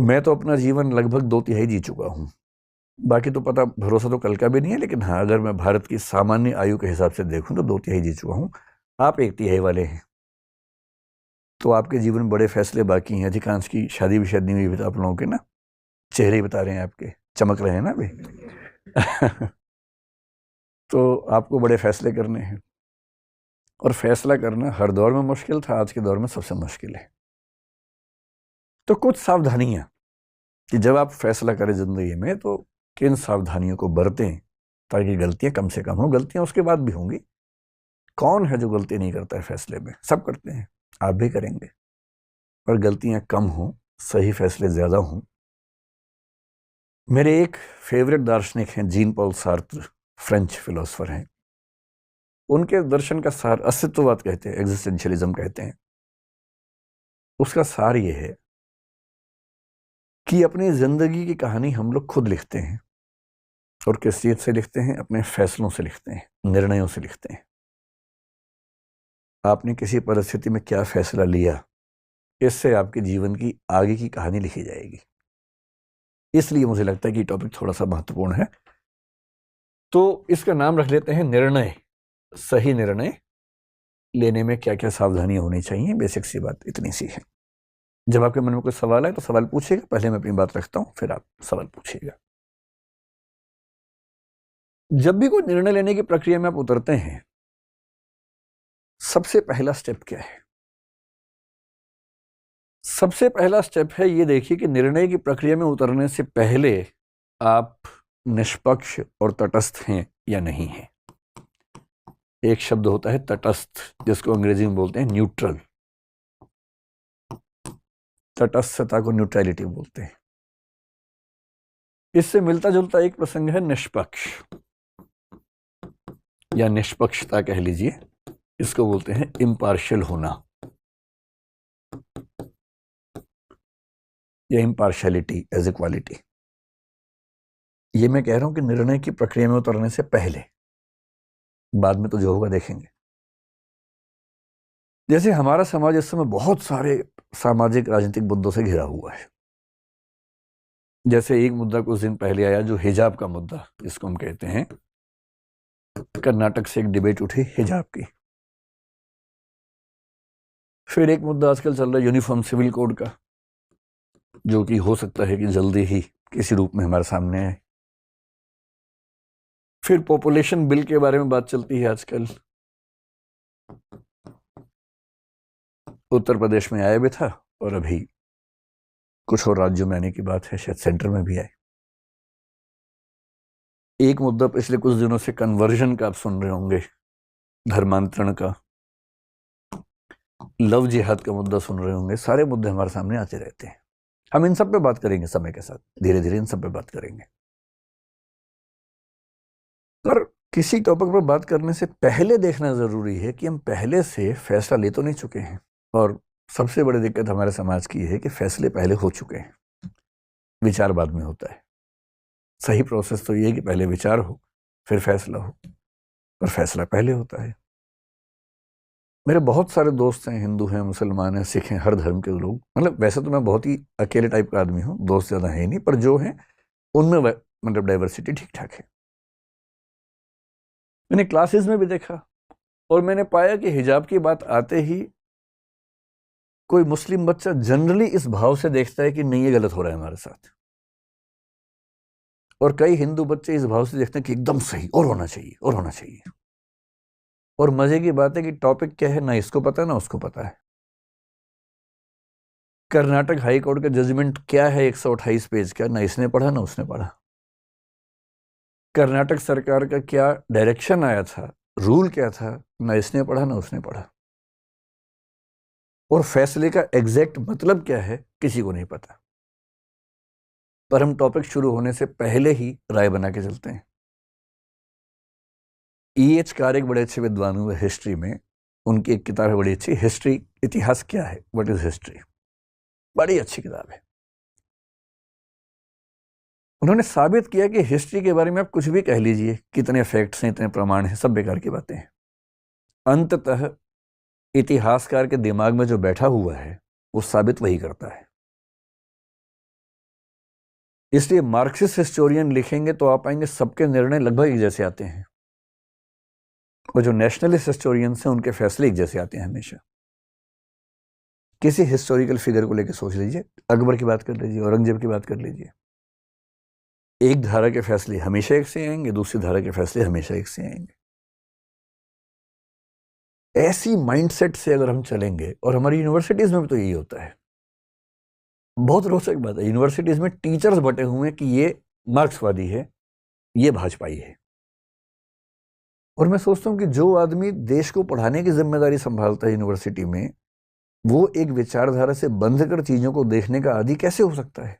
मैं तो अपना जीवन लगभग 2/3 जी चुका हूं। बाकी तो पता भरोसा तो कल का भी नहीं है, लेकिन हाँ, अगर मैं भारत की सामान्य आयु के हिसाब से देखूं तो 2/3 जी चुका हूं। आप 1/3 वाले हैं, तो आपके जीवन में बड़े फैसले बाकी हैं। अधिकांश की शादी भी शायद नहीं हुई है, आप लोगों के ना चेहरे ही बता रहे हैं, आपके चमक रहे हैं ना अभी। तो आपको बड़े फैसले करने हैं, और फैसला करना हर दौर में मुश्किल था, आज के दौर में सबसे मुश्किल है। तो कुछ सावधानियां कि जब आप फैसला करें जिंदगी में तो किन सावधानियों को बरतें ताकि गलतियां कम से कम हो। गलतियां उसके बाद भी होंगी, कौन है जो गलती नहीं करता है फैसले में? सब करते हैं, आप भी करेंगे, पर गलतियां कम हो, सही फैसले ज्यादा हों। मेरे एक फेवरेट दार्शनिक हैं Jean Paul Sartre, French philosopher हैं। उनके दर्शन का सार अस्तित्ववाद कहते हैं, एग्जिस्टेंशियलिज्म कहते हैं। उसका सार ये है कि अपनी जिंदगी की कहानी हम लोग खुद लिखते हैं, और किस चीज से लिखते हैं? अपने फैसलों से लिखते हैं, निर्णयों से लिखते हैं। आपने किसी परिस्थिति में क्या फैसला लिया, इससे आपके जीवन की आगे की कहानी लिखी जाएगी। इसलिए मुझे लगता है कि टॉपिक थोड़ा सा महत्वपूर्ण है, तो इसका नाम रख लेते हैं निर्णय। सही निर्णय लेने में क्या क्या सावधानियां होनी चाहिए, बेसिक सी बात इतनी सी है। जब आपके मन में कोई सवाल है तो सवाल पूछिएगा, पहले मैं अपनी बात रखता हूं, फिर आप सवाल पूछिएगा। जब भी कोई निर्णय लेने की प्रक्रिया में आप उतरते हैं, सबसे पहला स्टेप क्या है? सबसे पहला स्टेप है ये देखिए कि निर्णय की प्रक्रिया में उतरने से पहले आप निष्पक्ष और तटस्थ हैं या नहीं हैं। एक शब्द होता है तटस्थ, जिसको अंग्रेजी में बोलते हैं न्यूट्रल। तटस्थता को न्यूट्रलिटी बोलते हैं। इससे मिलता जुलता एक प्रसंग है निष्पक्ष, या निष्पक्षता कह लीजिए। इसको बोलते हैं इम्पार्शियल होना, या इम्पार्शियलिटी एज ए क्वालिटी। ये मैं कह रहा हूं कि निर्णय की प्रक्रिया में उतरने से पहले, बाद में तो जो होगा देखेंगे। जैसे हमारा समाज इस समय बहुत सारे सामाजिक राजनीतिक मुद्दों से घिरा हुआ है। जैसे एक मुद्दा कुछ दिन पहले आया, जो हिजाब का मुद्दा जिसको हम कहते हैं। कर्नाटक से एक डिबेट उठी हिजाब की। फिर एक मुद्दा आजकल चल रहा है यूनिफॉर्म सिविल कोड का, जो कि हो सकता है कि जल्दी ही किसी रूप में हमारे सामने आए। फिर पॉपुलेशन बिल के बारे में बात चलती है आजकल। उत्तर प्रदेश में आया भी था, और अभी कुछ और राज्यों में आने की बात है, शायद सेंटर में भी आए। एक मुद्दा पिछले कुछ दिनों से कन्वर्जन का आप सुन रहे होंगे, धर्मांतरण का। लव जिहाद का मुद्दा सुन रहे होंगे। सारे मुद्दे हमारे सामने आते रहते हैं। हम इन सब पे बात करेंगे समय के साथ, धीरे धीरे इन सब पे बात करेंगे। पर किसी टॉपिक पर बात करने से पहले देखना जरूरी है कि हम पहले से फैसला ले तो नहीं चुके हैं। और सबसे बड़ी दिक्कत हमारे समाज की है कि फैसले पहले हो चुके हैं, विचार बाद में होता है। सही प्रोसेस तो ये है कि पहले विचार हो, फिर फैसला हो, पर फैसला पहले होता है। मेरे बहुत सारे दोस्त हैं, हिंदू हैं, मुसलमान हैं, सिख हैं, हर धर्म के लोग। मतलब वैसे तो मैं बहुत ही अकेले टाइप का आदमी हूँ, दोस्त ज़्यादा है ही नहीं, पर जो हैं उनमें मतलब डाइवर्सिटी ठीक ठाक है। मैंने क्लासेस में भी देखा, और मैंने पाया कि हिजाब की बात आते ही कोई मुस्लिम बच्चा जनरली इस भाव से देखता है कि नहीं, ये गलत हो रहा है हमारे साथ। और कई हिंदू बच्चे इस भाव से देखते हैं कि एकदम सही, और होना चाहिए, और होना चाहिए। और मजे की बात है कि टॉपिक क्या है ना इसको पता है ना उसको पता है। कर्नाटक हाई कोर्ट का जजमेंट क्या है 128 पेज का, ना इसने पढ़ा ना उसने पढ़ा। कर्नाटक सरकार का क्या डायरेक्शन आया था, रूल क्या था, ना इसने पढ़ा ना उसने पढ़ा। और फैसले का एग्जैक्ट मतलब क्या है किसी को नहीं पता। पर हम टॉपिक शुरू होने से पहले ही राय बना के चलते हैं। E.H. कार एक बड़े अच्छे विद्वान हुए हिस्ट्री में। उनकी एक किताब है बड़ी अच्छी, हिस्ट्री, इतिहास क्या है, व्हाट इज हिस्ट्री। बड़ी अच्छी किताब है। उन्होंने साबित किया कि हिस्ट्री के बारे में आप कुछ भी कह लीजिए, कितने फैक्ट्स हैं, इतने प्रमाण हैं, सब बेकार की बातें हैं। अंततः इतिहासकार के दिमाग में जो बैठा हुआ है वो साबित वही करता है। इसलिए मार्क्सिस्ट हिस्टोरियन लिखेंगे तो आप पाएंगे सबके निर्णय लगभग एक जैसे आते हैं, और जो नेशनलिस्ट हिस्टोरियंस हैं उनके फैसले एक जैसे आते हैं हमेशा। किसी हिस्टोरिकल फिगर को लेकर सोच लीजिए, अकबर की बात कर लीजिए, औरंगजेब की बात कर लीजिए, एक धारा के फैसले हमेशा एक से आएंगे, दूसरी धारा के फैसले हमेशा एक से आएंगे। ऐसी माइंडसेट से अगर हम चलेंगे, और हमारी यूनिवर्सिटीज में भी तो यही होता है। बहुत रोचक बात है, यूनिवर्सिटीज में टीचर्स बटे हुए हैं कि ये मार्क्सवादी है, ये भाजपाई है। और मैं सोचता हूं कि जो आदमी देश को पढ़ाने की जिम्मेदारी संभालता है यूनिवर्सिटी में, वो एक विचारधारा से बंध कर चीजों को देखने का आदी कैसे हो सकता है?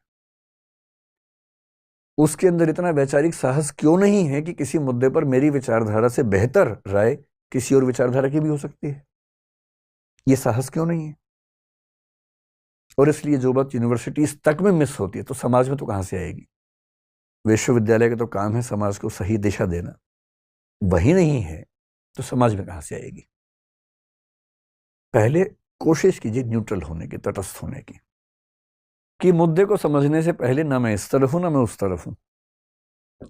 उसके अंदर इतना वैचारिक साहस क्यों नहीं है कि किसी मुद्दे पर मेरी विचारधारा से बेहतर राय किसी और विचारधारा की भी हो सकती है? ये साहस क्यों नहीं है? और इसलिए जो बात यूनिवर्सिटीज तक में मिस होती है तो समाज में तो कहां से आएगी? विश्वविद्यालय का तो काम है समाज को सही दिशा देना, वही नहीं है तो समाज में कहां से आएगी? पहले कोशिश कीजिए न्यूट्रल होने की, तटस्थ होने की, कि मुद्दे को समझने से पहले ना मैं इस तरफ हूं ना मैं उस तरफ हूं।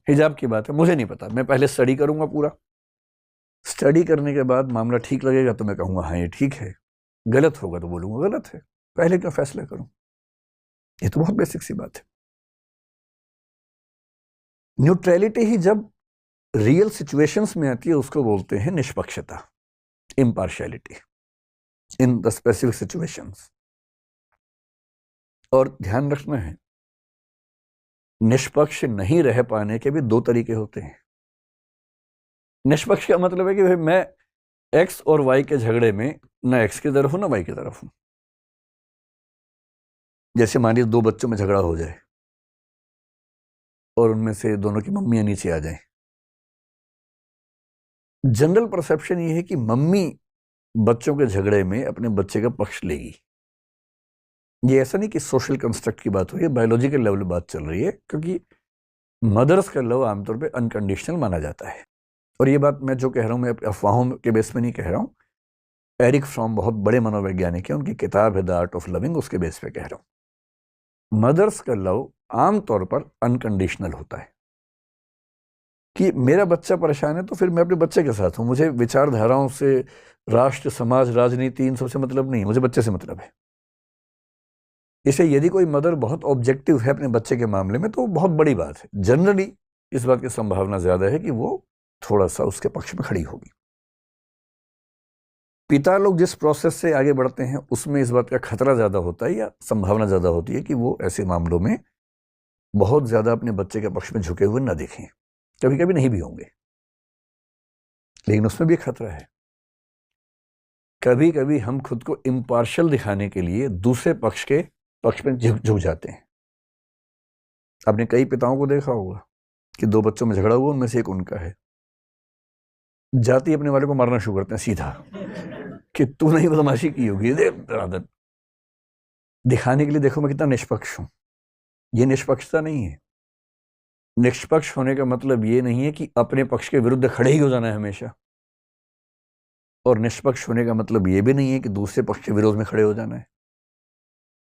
हिजाब की बात है, मुझे नहीं पता, मैं पहले स्टडी करूंगा पूरा, स्टडी करने के बाद मामला ठीक लगेगा तो मैं कहूंगा हाँ ये ठीक है, गलत होगा तो बोलूंगा गलत है, पहले क्यों फैसला करूं? ये तो बहुत बेसिक सी बात है। न्यूट्रलिटी ही जब रियल सिचुएशंस में आती है उसको बोलते हैं निष्पक्षता, impartiality in the specific situations. और ध्यान रखना है, निष्पक्ष नहीं रह पाने के भी दो तरीके होते हैं। निष्पक्ष का मतलब है कि भाई मैं एक्स और वाई के झगड़े में ना एक्स की तरफ हूं ना वाई की तरफ हूं। जैसे मानिए दो बच्चों में झगड़ा हो जाए और उनमें से दोनों की मम्मियां नीचे आ जाएं। जनरल परसेप्शन ये है कि मम्मी बच्चों के झगड़े में अपने बच्चे का पक्ष लेगी। ये ऐसा नहीं कि सोशल कंस्ट्रक्ट की बात हो रही है, बायोलॉजिकल लेवल बात चल रही है, क्योंकि मदर्स का लव आमतौर पे अनकंडीशनल माना जाता है। और ये बात मैं जो कह रहा हूं मैं अफवाहों के बेस में नहीं कह रहा हूं, एरिक फ्रॉम बहुत बड़े मनोवैज्ञानिक हैं, उनकी किताब है द आर्ट ऑफ लविंग, उसके बेस पे कह रहा हूं। मदर्स का लव आमतौर पर अनकंडीशनल होता है कि मेरा बच्चा परेशान है तो फिर मैं अपने बच्चे के साथ हूं, मुझे विचारधाराओं से, राष्ट्र, समाज, राजनीति, इन सबसे मतलब नहीं, मुझे बच्चे से मतलब है। इसलिए यदि कोई मदर बहुत ऑब्जेक्टिव है अपने बच्चे के मामले में तो बहुत बड़ी बात है। जनरली इस बात की संभावना ज्यादा है कि वो थोड़ा सा उसके पक्ष में खड़ी होगी। पिता लोग जिस प्रोसेस से आगे बढ़ते हैं उसमें इस बात का खतरा ज्यादा होता है, या संभावना ज्यादा होती है कि वो ऐसे मामलों में बहुत ज्यादा अपने बच्चे के पक्ष में झुके हुए ना दिखें। कभी कभी नहीं भी होंगे, लेकिन उसमें भी खतरा है। कभी कभी हम खुद को इम्पार्शियल दिखाने के लिए दूसरे पक्ष के पक्ष में झुक जाते हैं। आपने कई पिताओं को देखा होगा कि दो बच्चों में झगड़ा हुआ, उनमें से एक उनका है, जाति अपने वाले को मारना शुरू करते हैं सीधा कि तू नहीं बदमाशी की होगी, दिखाने के लिए देखो मैं कितना निष्पक्ष हूं। ये निष्पक्षता नहीं है। निष्पक्ष होने का मतलब ये नहीं है कि अपने पक्ष के विरुद्ध खड़े ही हो जाना है हमेशा, और निष्पक्ष होने का मतलब ये भी नहीं है कि दूसरे पक्ष के विरोध में खड़े हो जाना है।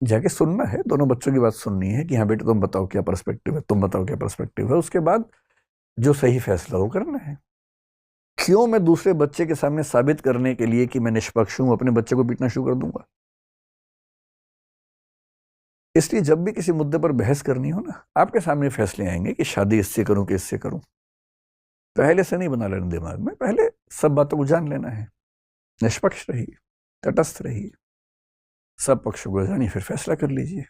जाके सुनना है, दोनों बच्चों की बात सुननी है कि हाँ बेटे तुम बताओ क्या पर्सपेक्टिव है, तुम बताओ क्या पर्सपेक्टिव है, उसके बाद जो सही फैसला हो करना है। क्यों मैं दूसरे बच्चे के सामने साबित करने के लिए कि मैं निष्पक्ष हूं अपने बच्चे को पीटना शुरू कर दूंगा? इसलिए जब भी किसी मुद्दे पर बहस करनी हो ना, आपके सामने फैसले आएंगे कि शादी इससे करूं कि इससे करूं। पहले से नहीं बना लेना दिमाग में, पहले सब बातों को जान लेना है। निष्पक्ष रहिए, तटस्थ रहिए, सब पक्षों को जानिए, फिर फैसला कर लीजिए।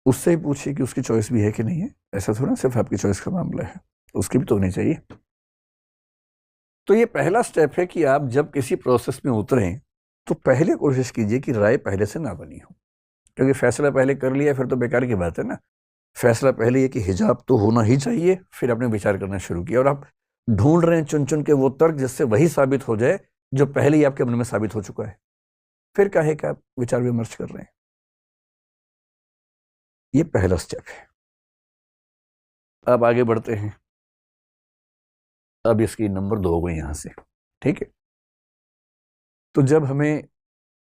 उससे ही पूछिए कि उसकी चॉइस भी है कि नहीं है। ऐसा थोड़ा सिर्फ आपकी चॉइस का मामला है, उसकी भी तो होनी चाहिए। तो ये पहला स्टेप है कि आप जब किसी प्रोसेस में उतरें तो पहले कोशिश कीजिए कि राय पहले से ना बनी हो, क्योंकि फैसला पहले कर लिया फिर तो बेकार की बात है ना। फैसला पहले ये कि हिजाब तो होना ही चाहिए, फिर आपने विचार करना शुरू किया और आप ढूंढ रहे हैं चुन चुन के वो तर्क जिससे वही साबित हो जाए जो पहले ही आपके मन में साबित हो चुका है। फिर काहे का आप विचार विमर्श कर रहे हैं? ये पहला स्टेप है। अब आगे बढ़ते हैं। अब इसकी नंबर 2 हो गई यहां से, ठीक है। तो जब हमें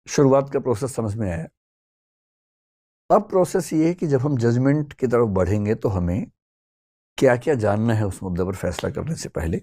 शुरुआत का प्रोसेस समझ में आया, अब प्रोसेस ये है कि जब हम जजमेंट की तरफ बढ़ेंगे तो हमें क्या क्या जानना है उस मुद्दे पर फैसला करने से पहले।